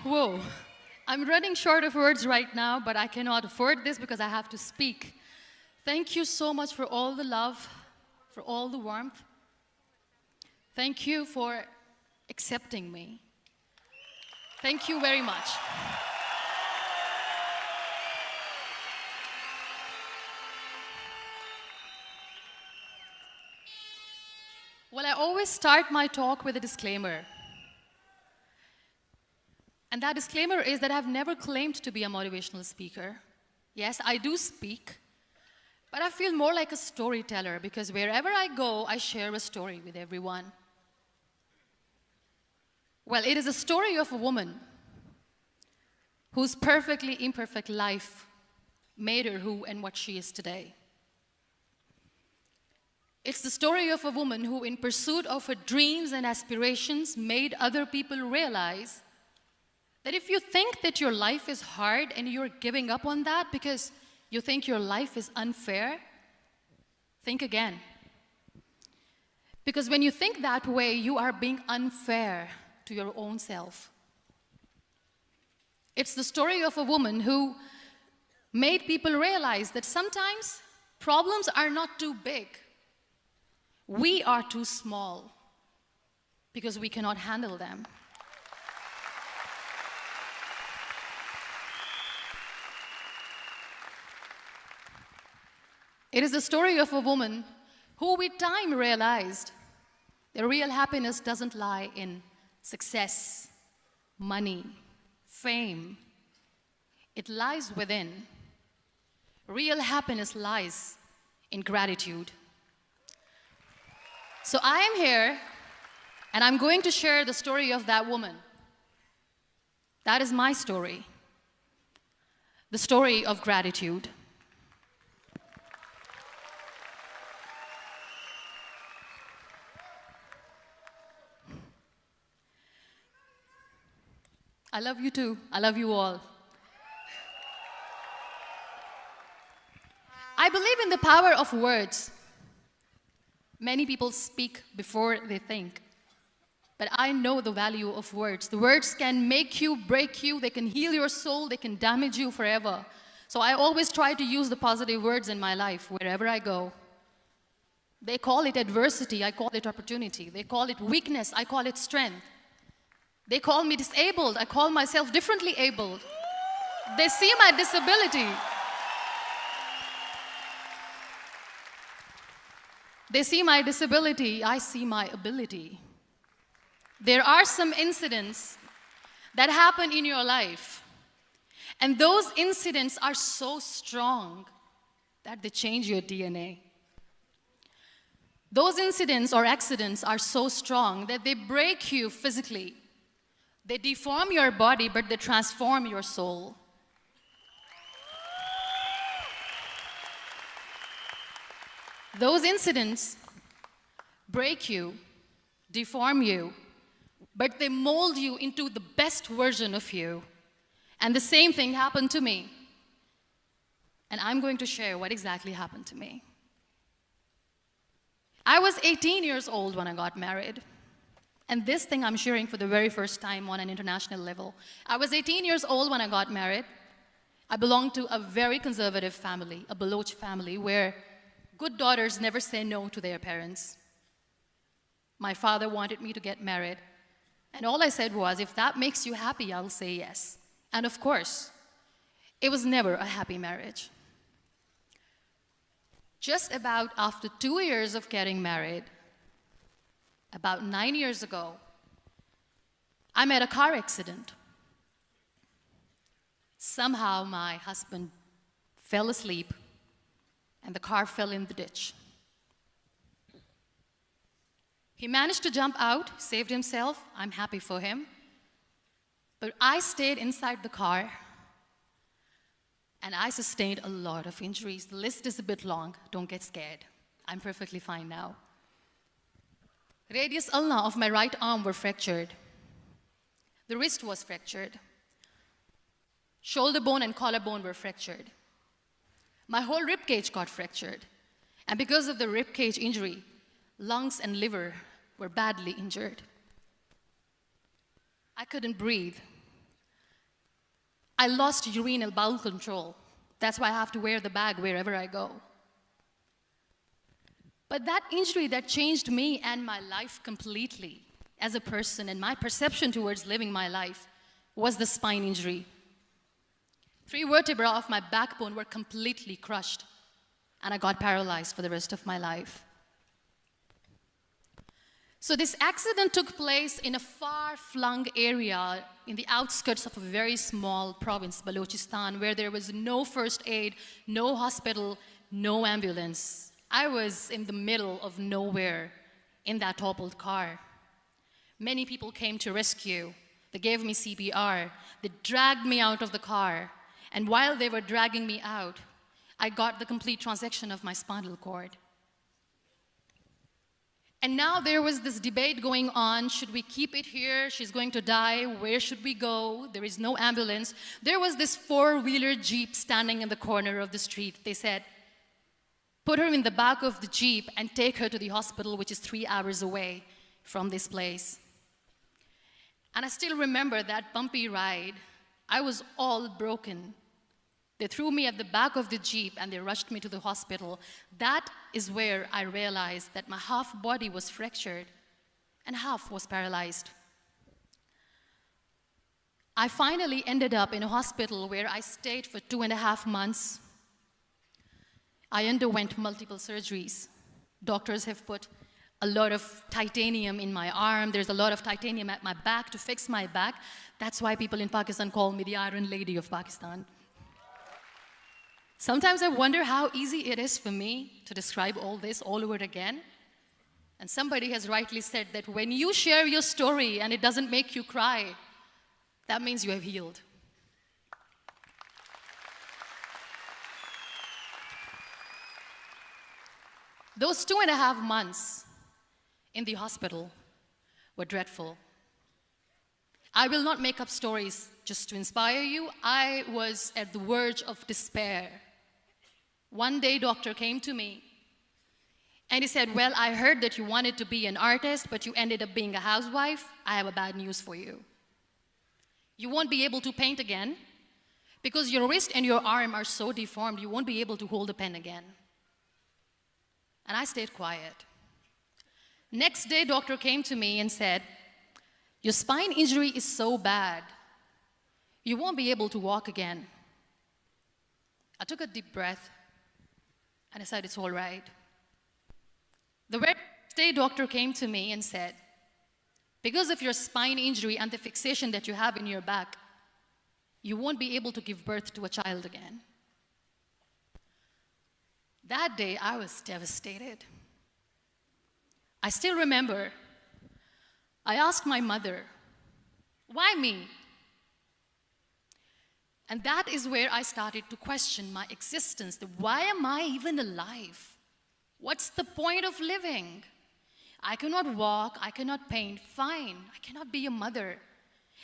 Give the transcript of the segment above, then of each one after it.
Whoa. I'm running short of words right now, but I cannot afford this because I have to speak. Thank you so much for all the love, for all the warmth. Thank you for accepting me. Thank you very much. Well, I always start my talk with a disclaimer. And that disclaimer is that I've never claimed to be a motivational speaker. Yes, I do speak, but I feel more like a storyteller because wherever I go, I share a story with everyone. Well, it is a story of a woman whose perfectly imperfect life made her who and what she is today. It's the story of a woman who, in pursuit of her dreams and aspirations, made other people realize that if you think that your life is hard and you're giving up on that because you think your life is unfair, think again. Because when you think that way, you are being unfair to your own self. It's the story of a woman who made people realize that sometimes problems are not too big. We are too small because we cannot handle them. It is the story of a woman who with time realized that real happiness doesn't lie in success, money, fame. It lies within. Real happiness lies in gratitude. So I am here, and I'm going to share the story of that woman. That is my story. The story of gratitude. I love you too. I love you all. I believe in the power of words. Many people speak before they think. But I know the value of words. The words can make you, break you, they can heal your soul, they can damage you forever. So I always try to use the positive words in my life wherever I go. They call it adversity, I call it opportunity. They call it weakness, I call it strength. They call me disabled, I call myself differently abled. They see my disability. They see my disability, I see my ability. There are some incidents that happen in your life, and those incidents are so strong that they change your DNA. Those incidents or accidents are so strong that they break you physically. They deform your body, but they transform your soul. Those incidents break you, deform you, but they mold you into the best version of you. And the same thing happened to me. And I'm going to share what exactly happened to me. I was 18 years old when I got married. And this thing I'm sharing for the very first time on an international level. I was 18 years old when I got married. I belonged to a very conservative family, a Baloch family, where good daughters never say no to their parents. My father wanted me to get married. And all I said was, if that makes you happy, I'll say yes. And of course, it was never a happy marriage. Just about after 2 years of getting married, about 9 years ago, I met a car accident. Somehow my husband fell asleep and the car fell in the ditch. He managed to jump out, saved himself. I'm happy for him. But I stayed inside the car and I sustained a lot of injuries. The list is a bit long. Don't get scared. I'm perfectly fine now. Radius ulna of my right arm were fractured. The wrist was fractured. Shoulder bone and collarbone were fractured. My whole rib cage got fractured. And because of the rib cage injury, lungs and liver were badly injured. I couldn't breathe. I lost urine and bowel control. That's why I have to wear the bag wherever I go. But that injury that changed me and my life completely as a person and my perception towards living my life was the spine injury. 3 vertebrae of my backbone were completely crushed, and I got paralyzed for the rest of my life. So this accident took place in a far-flung area in the outskirts of a very small province, Balochistan, where there was no first aid, no hospital, no ambulance. I was in the middle of nowhere in that toppled car. Many people came to rescue. They gave me CPR. They dragged me out of the car. And while they were dragging me out, I got the complete transection of my spinal cord. And now there was this debate going on. Should we keep it here? She's going to die. Where should we go? There is no ambulance. There was this 4-wheeler Jeep standing in the corner of the street. They said, put her in the back of the Jeep and take her to the hospital, which is 3 hours away from this place. And I still remember that bumpy ride. I was all broken. They threw me at the back of the Jeep and they rushed me to the hospital. That is where I realized that my half body was fractured and half was paralyzed. I finally ended up in a hospital where I stayed for 2.5 months. I underwent multiple surgeries. Doctors have put a lot of titanium in my arm. There's a lot of titanium at my back to fix my back. That's why people in Pakistan call me the Iron Lady of Pakistan. Sometimes I wonder how easy it is for me to describe all this all over again. And somebody has rightly said that when you share your story and it doesn't make you cry, that means you have healed. Those 2.5 months in the hospital were dreadful. I will not make up stories just to inspire you. I was at the verge of despair. One day, doctor came to me and he said, well, I heard that you wanted to be an artist, but you ended up being a housewife. I have a bad news for you. You won't be able to paint again because your wrist and your arm are so deformed, you won't be able to hold a pen again. And I stayed quiet. Next day, doctor came to me and said, your spine injury is so bad, you won't be able to walk again. I took a deep breath and I said, it's all right. The very next day, doctor came to me and said, because of your spine injury and the fixation that you have in your back, you won't be able to give birth to a child again. That day, I was devastated. I still remember, I asked my mother, why me? And that is where I started to question my existence. Why am I even alive? What's the point of living? I cannot walk, I cannot paint, fine. I cannot be a mother.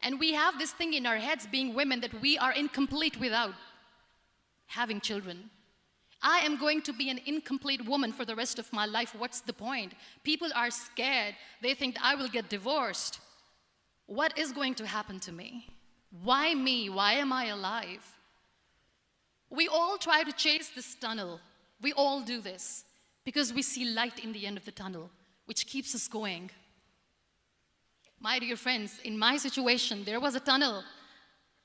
And we have this thing in our heads, being women, that we are incomplete without having children. I am going to be an incomplete woman for the rest of my life. What's the point? People are scared. They think I will get divorced. What is going to happen to me? Why me? Why am I alive? We all try to chase this tunnel. We all do this because we see light in the end of the tunnel, which keeps us going. My dear friends, in my situation, there was a tunnel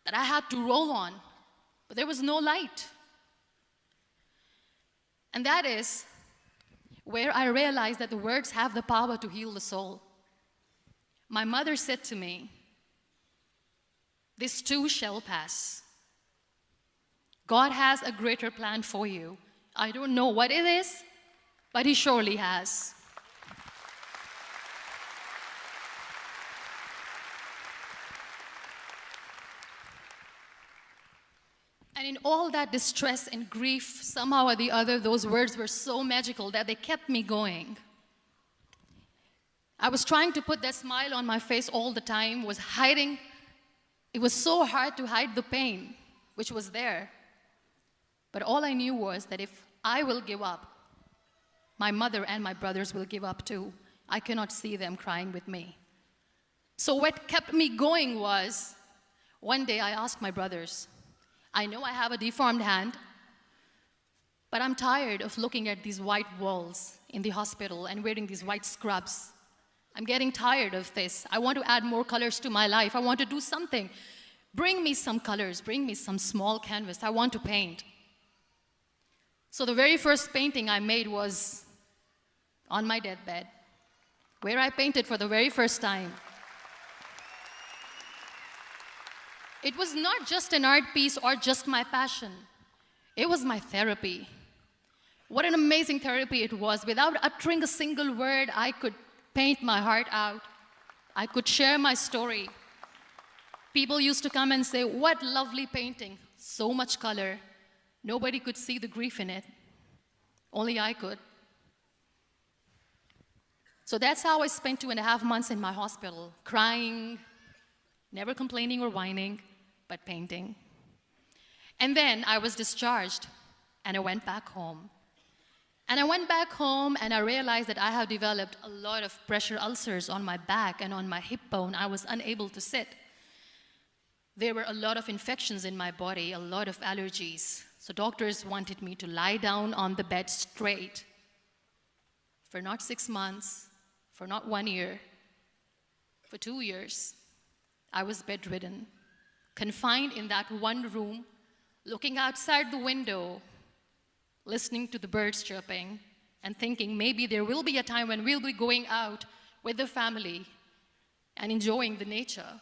that I had to roll on, but there was no light. And that is where I realized that the words have the power to heal the soul. My mother said to me, this too shall pass. God has a greater plan for you. I don't know what it is, but He surely has. And in all that distress and grief, somehow or the other, those words were so magical that they kept me going. I was trying to put that smile on my face all the time, was hiding. It was so hard to hide the pain, which was there. But all I knew was that if I will give up, my mother and my brothers will give up too. I cannot see them crying with me. So what kept me going was, one day I asked my brothers, I know I have a deformed hand, but I'm tired of looking at these white walls in the hospital and wearing these white scrubs. I'm getting tired of this. I want to add more colors to my life. I want to do something. Bring me some colors. Bring me some small canvas. I want to paint. So the very first painting I made was on my deathbed, where I painted for the very first time. It was not just an art piece or just my passion. It was my therapy. What an amazing therapy it was. Without uttering a single word, I could paint my heart out. I could share my story. People used to come and say, "What lovely painting, so much color." Nobody could see the grief in it. Only I could. So that's how I spent 2.5 months in my hospital, crying, never complaining or whining, but painting. And then I was discharged, and I went back home. And I went back home, and I realized that I have developed a lot of pressure ulcers on my back and on my hip bone. I was unable to sit. There were a lot of infections in my body, a lot of allergies. So doctors wanted me to lie down on the bed straight for not 6 months, for not 1 year, for 2 years. I was bedridden, confined in that one room, looking outside the window, listening to the birds chirping, and thinking maybe there will be a time when we'll be going out with the family and enjoying the nature.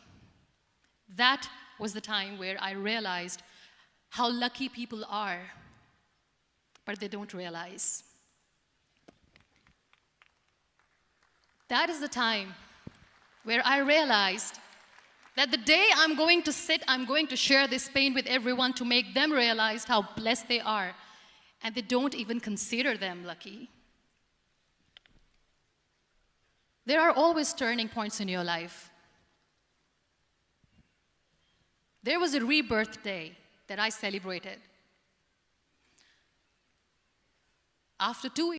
That was the time where I realized how lucky people are, but they don't realize. That is the time where I realized that the day I'm going to sit, I'm going to share this pain with everyone to make them realize how blessed they are, and they don't even consider them lucky. There are always turning points in your life. There was a rebirth day that I celebrated. After 2